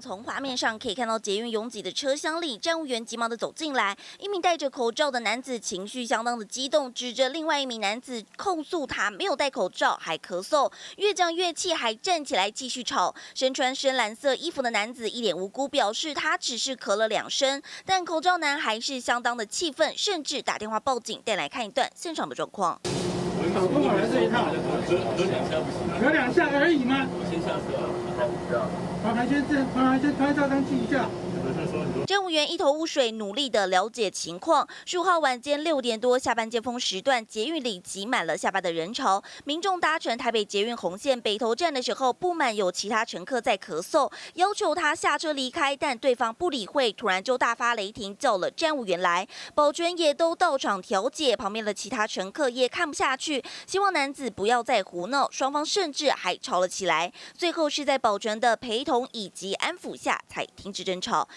从画面上可以看到，捷运拥挤的车厢里，站务员急忙的走进来。一名戴着口罩的男子情绪相当的激动，指着另外一名男子控诉他没有戴口罩，还咳嗽。越讲越气，还站起来继续吵。身穿深蓝色衣服的男子一脸无辜，表示他只是咳了2声，但口罩男还是相当的气愤，甚至打电话报警。带来看一段现场的状况。早多少来这一趟？咳2下而已吗？先下车啊。还先拍照当记一下。站务员一头雾水，努力的了解情况。15号晚间6点多，下班尖峰时段，捷运里挤满了下班的人潮。民众搭乘台北捷运红线北投站的时候，不满有其他乘客在咳嗽，要求他下车离开，但对方不理会，突然就大发雷霆，叫了站务员来。保全也都到场调解，旁边的其他乘客也看不下去，希望男子不要再胡闹，双方甚至还吵了起来。最后是在保全的陪同以及安抚下，才停止争吵。